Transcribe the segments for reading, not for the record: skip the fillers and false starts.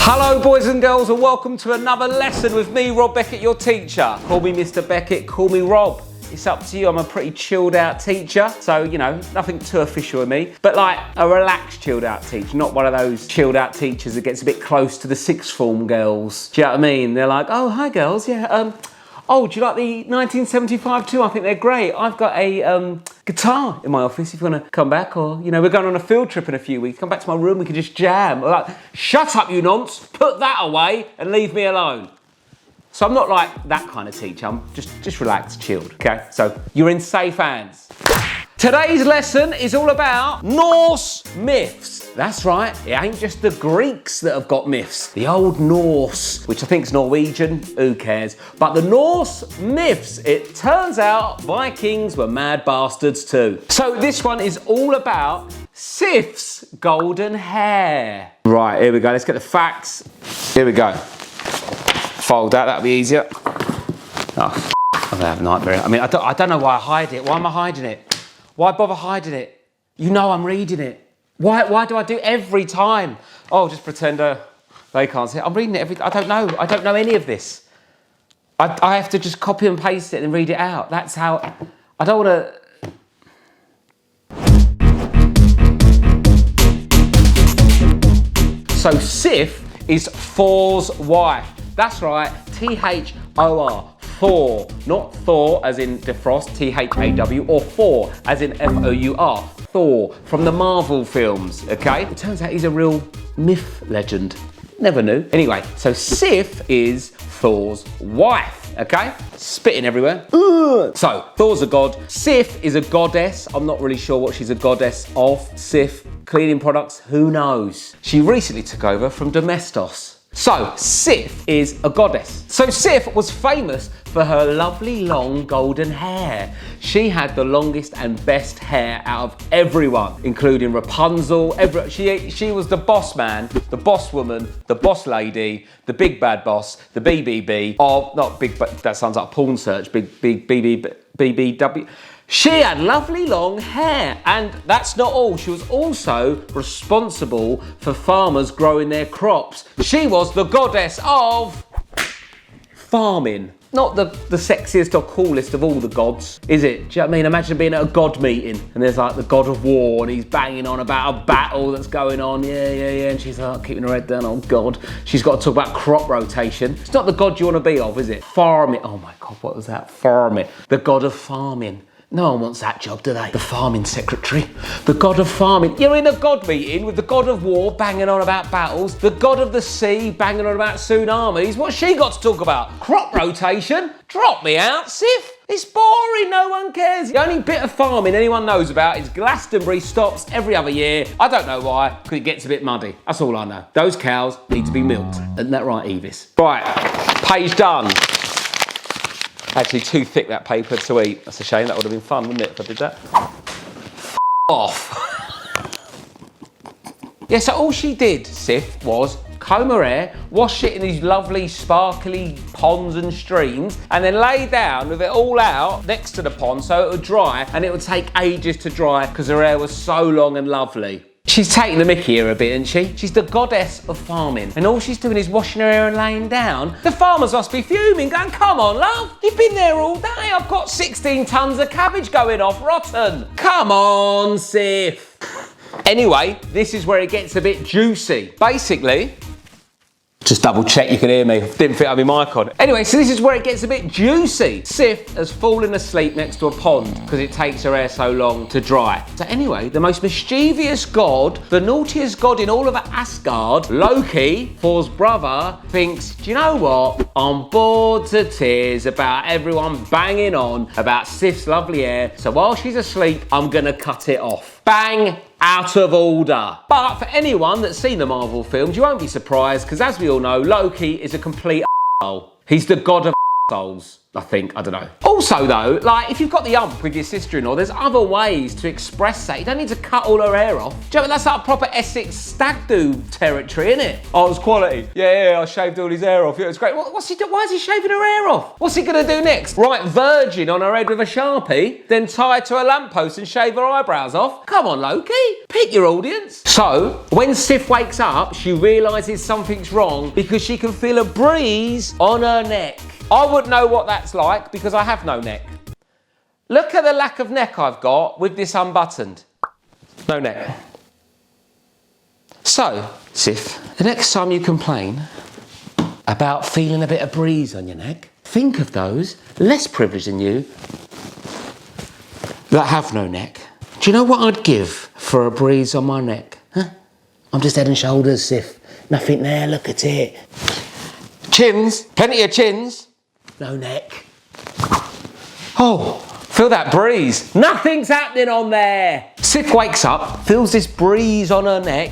Hello boys and girls, and welcome to another lesson with me, Rob Beckett, your teacher. Call me Mr. Beckett, call me Rob. It's up to you. I'm a pretty chilled out teacher, so you know, nothing too official with me, but like a relaxed chilled out teacher, not one of those chilled out teachers that gets a bit close to the sixth form girls. Do you know what I mean? They're like, oh, hi girls, yeah, oh, do you like the 1975 too? I think they're great. I've got a guitar in my office if you want to come back, or, you know, we're going on a field trip in a few weeks. Come back to my room, we can just jam. Or like, shut up, you nonce, put that away and leave me alone. So I'm not like that kind of teacher. I'm just relaxed, chilled, okay? So you're in safe hands. Today's lesson is all about Norse myths. That's right, it ain't just the Greeks that have got myths. The old Norse, which I think is Norwegian, who cares? But the Norse myths, it turns out Vikings were mad bastards too. So this one is all about Sif's golden hair. Right, here we go, let's get the facts. Here we go. Fold that, that'll be easier. Oh, I have a nightmare. I mean, I don't know why I hide it. Why am I hiding it? Why bother hiding it? You know I'm reading it. Why do I do it every time? Oh, just pretend they can't see it. I'm reading it I don't know any of this. I have to just copy and paste it and read it out. That's how, I don't want to. So Sif is Thor's wife. That's right, T-H-O-R. Thor, not Thor as in defrost, T-H-A-W, or Thor as in F-O-U-R. Thor, from the Marvel films, okay? It turns out he's a real myth legend. Never knew. Anyway, so Sif is Thor's wife, okay? Spitting everywhere. Ugh. So, Thor's a god. Sif is a goddess. I'm not really sure what she's a goddess of. Sif, cleaning products, who knows? She recently took over from Domestos. So, Sif is a goddess. So, Sif was famous for her lovely long golden hair. She had the longest and best hair out of everyone, including Rapunzel. She was the boss man, the boss woman, the boss lady, the big bad boss, the BBB, not big, but that sounds like a porn search, BBW. She had lovely long hair, and that's not all. She was also responsible for farmers growing their crops. She was the goddess of farming. Not the sexiest or coolest of all the gods, is it? Do you know what I mean? Imagine being at a god meeting and there's like the god of war and he's banging on about a battle that's going on. Yeah. And she's like keeping her head down. Oh God. She's got to talk about crop rotation. It's not the god you want to be of, is it? Farming. Oh my God, what was that? Farming. The god of farming. No one wants that job, do they? The farming secretary. The god of farming. You're in a god meeting with the god of war banging on about battles, the god of the sea banging on about tsunamis. What's she got to talk about? Crop rotation? Drop me out, Sif. It's boring, no one cares. The only bit of farming anyone knows about is Glastonbury stops every other year. I don't know why, because it gets a bit muddy. That's all I know. Those cows need to be milked. Isn't that right, Evis? Right, page done. Actually, too thick, that paper to eat. That's a shame. That would have been fun, wouldn't it, if I did that? Off. Yeah, so all she did, Sif, was comb her hair, wash it in these lovely, sparkly ponds and streams, and then lay down with it all out next to the pond so it would dry, and it would take ages to dry because her hair was so long and lovely. She's taking the mickey here a bit, isn't she? She's the goddess of farming. And all she's doing is washing her hair and laying down. The farmers must be fuming, going, come on, love. You've been there all day. I've got 16 tons of cabbage going off rotten. Come on, Sif. Anyway, this is where it gets a bit juicy. Basically, just double check you can hear me. Didn't fit my mic on. Anyway, so this is where it gets a bit juicy. Sif has fallen asleep next to a pond because it takes her hair so long to dry. So anyway, the most mischievous god, the naughtiest god in all of Asgard, Loki, Thor's brother, thinks, do you know what? I'm bored to tears about everyone banging on about Sif's lovely hair. So while she's asleep, I'm gonna cut it off. Bang! Out of order. But for anyone that's seen the Marvel films, you won't be surprised, because as we all know, Loki is a complete asshole. He's the god of assholes, I think. I don't know. Also though, like if you've got the ump with your sister-in-law, there's other ways to express that. You don't need to cut all her hair off. Do you know, that's like proper Essex stag do territory, isn't it? Oh, it's quality. Yeah, I shaved all his hair off. Yeah, it's great. What's he do? Why is he shaving her hair off? What's he gonna do next? Write virgin on her head with a Sharpie, then tie her to a lamppost and shave her eyebrows off? Come on, Loki. Pick your audience. So, when Sif wakes up, she realises something's wrong because she can feel a breeze on her neck. I wouldn't know what that's like because I have no neck. Look at the lack of neck I've got with this unbuttoned. No neck. So, Sif, the next time you complain about feeling a bit of breeze on your neck, think of those less privileged than you that have no neck. Do you know what I'd give for a breeze on my neck? Huh? I'm just head and shoulders, Sif. Nothing there, look at it. Chins, plenty of chins. No neck. Oh, feel that breeze. Nothing's happening on there. Sif wakes up, feels this breeze on her neck.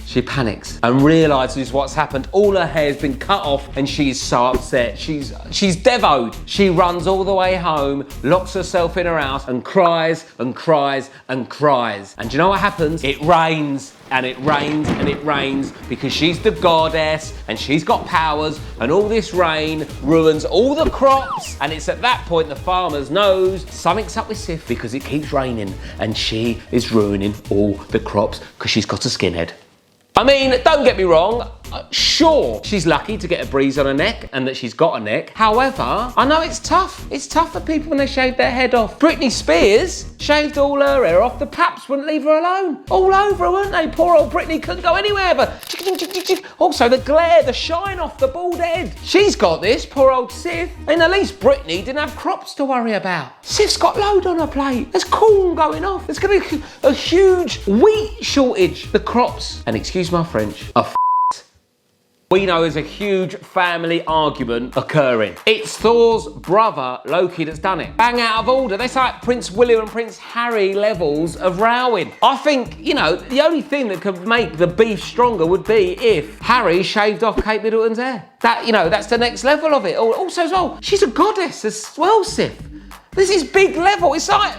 She panics and realises what's happened. All her hair's been cut off and she's so upset. She's devoed. She runs all the way home, locks herself in her house and cries and cries and cries. And do you know what happens? It rains and it rains and it rains because she's the goddess and she's got powers, and all this rain ruins all the crops. And it's at that point the farmers knows something's up with Sif because it keeps raining and she is ruining all the crops because she's got a skinhead. I mean, don't get me wrong, sure, she's lucky to get a breeze on her neck and that she's got a neck. However, I know it's tough. It's tough for people when they shave their head off. Britney Spears shaved all her hair off. The paps wouldn't leave her alone. All over her, weren't they? Poor old Britney couldn't go anywhere. But also the glare, the shine off the bald head. She's got this, poor old Sif. And at least Britney didn't have crops to worry about. Sif's got load on her plate. There's corn going off. There's going to be a huge wheat shortage. The crops, and excuse my French, are we know there's a huge family argument occurring. It's Thor's brother, Loki, that's done it. Bang out of order. That's like Prince William and Prince Harry levels of rowing. I think, you know, the only thing that could make the beef stronger would be if Harry shaved off Kate Middleton's hair. That, you know, that's the next level of it. Also as well, she's a goddess as well, Sif. This is big level. It's like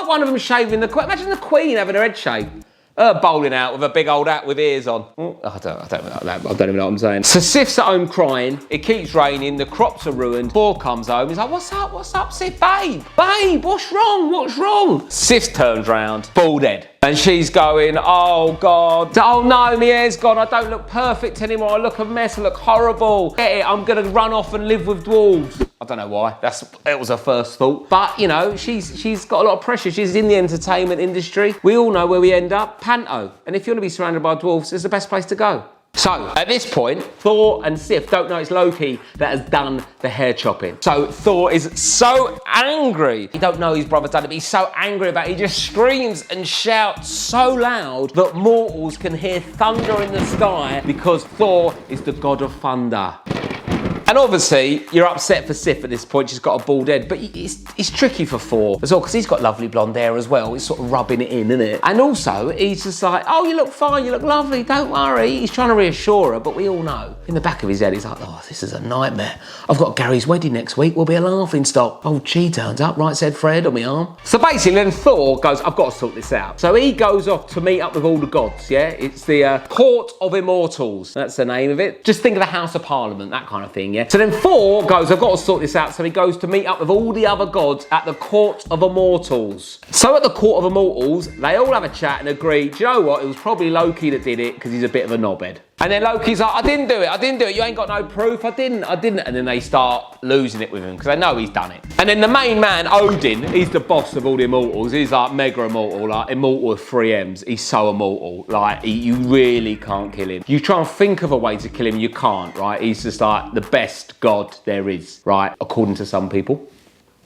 one of them shaving the Queen. Imagine the Queen having her head shaved. Bowling out with a big old hat with ears on. I don't even know what I'm saying. So Sif's at home crying. It keeps raining. The crops are ruined. Thor comes home. He's like, what's up? What's up, Sif? Babe, what's wrong? What's wrong? Sif turns round, bald head. And she's going, oh God. Oh no, my hair's gone. I don't look perfect anymore. I look a mess. I look horrible. Get it? I'm gonna run off and live with dwarves. I don't know why. It was her first thought. But you know, she's got a lot of pressure. She's in the entertainment industry. We all know where we end up. Panto. And if you want to be surrounded by dwarves, it's the best place to go. So, at this point, Thor and Sif don't know it's Loki that has done the hair chopping. So, Thor is so angry. He don't know his brother's done it, but he's so angry about it. He just screams and shouts so loud that mortals can hear thunder in the sky because Thor is the god of thunder. And obviously, you're upset for Sif at this point. She's got a bald head, but it's tricky for Thor as well because he's got lovely blonde hair as well. He's sort of rubbing it in, isn't it? And also, he's just like, oh, you look fine, you look lovely, don't worry. He's trying to reassure her, but we all know. In the back of his head, he's like, oh, this is a nightmare. I've got Gary's wedding next week. We'll be a laughing stock. Oh, Chi turns up, right said Fred on my arm. So basically, then Thor goes, I've got to sort this out. So he goes off to meet up with all the gods, yeah? It's the Court of Immortals. That's the name of it. Just think of the House of Parliament, that kind of thing, yeah? So then Thor goes, I've got to sort this out. So he goes to meet up with all the other gods at the Court of Immortals. So at the Court of Immortals, they all have a chat and agree, do you know what? It was probably Loki that did it because he's a bit of a knobhead. And then Loki's like, I didn't do it. You ain't got no proof. I didn't. And then they start losing it with him because they know he's done it. And then the main man, Odin, he's the boss of all the immortals. He's like mega immortal, like immortal with 3 M's. He's so immortal. Like, you really can't kill him. You try and think of a way to kill him, you can't, right? He's just like the best god there is, right? According to some people.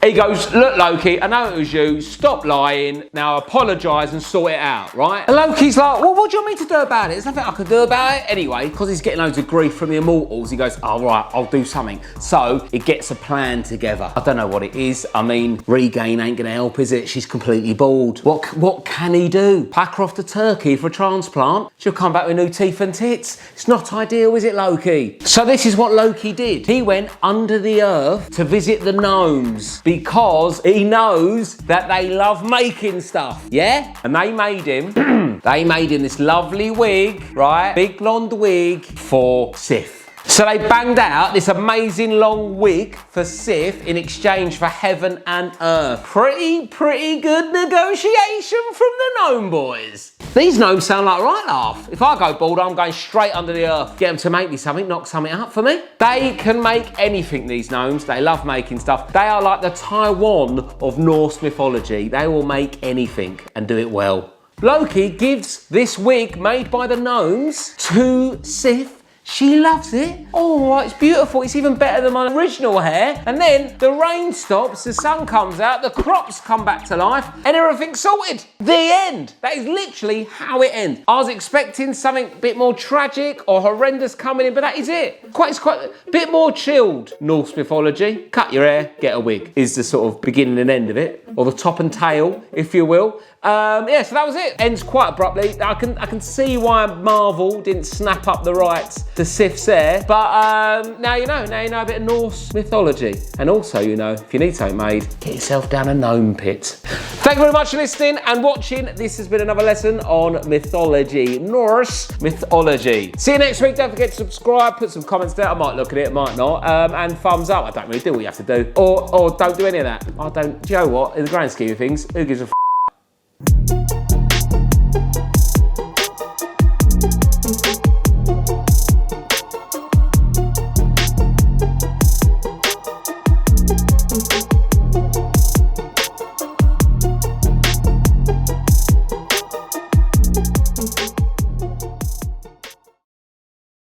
He goes, look, Loki, I know it was you. Stop lying. Now apologise and sort it out, right? And Loki's like, well, what do you want me to do about it? There's nothing I can do about it. Anyway, because he's getting loads of grief from the immortals, he goes, oh, right, I'll do something. So he gets a plan together. I don't know what it is. I mean, Regain ain't going to help, is it? She's completely bald. What can he do? Pack her off to Turkey for a transplant? She'll come back with new teeth and tits. It's not ideal, is it, Loki? So this is what Loki did. He went under the earth to visit the gnomes because he knows that they love making stuff, yeah? And they made him, they made him this lovely wig, right? Big blonde wig for Sif. So they banged out this amazing long wig for Sif in exchange for heaven and earth. Pretty good negotiation from the gnome boys. These gnomes sound like right laugh. If I go bald, I'm going straight under the earth. Get them to make me something, knock something up for me. They can make anything, these gnomes. They love making stuff. They are like the Taiwan of Norse mythology. They will make anything and do it well. Loki gives this wig made by the gnomes to Sif. She loves it. Oh, it's beautiful. It's even better than my original hair. And then the rain stops, the sun comes out, the crops come back to life, and everything's sorted. The end. That is literally how it ends. I was expecting something a bit more tragic or horrendous coming in, but that is it. It's quite a bit more chilled. Norse mythology. Cut your hair, get a wig is the sort of beginning and end of it, or the top and tail, if you will. Yeah, so that was it. Ends quite abruptly. I can see why Marvel didn't snap up the rights to Sif's hair, but now you know a bit of Norse mythology. And also, you know, if you need something made, get yourself down a gnome pit. Thank you very much for listening and watching. This has been another lesson on mythology, Norse mythology. See you next week. Don't forget to subscribe, put some comments there. I might look at it, I might not. And thumbs up. I don't really do what you have to do. Or don't do any of that. Do you know what? In the grand scheme of things, who gives a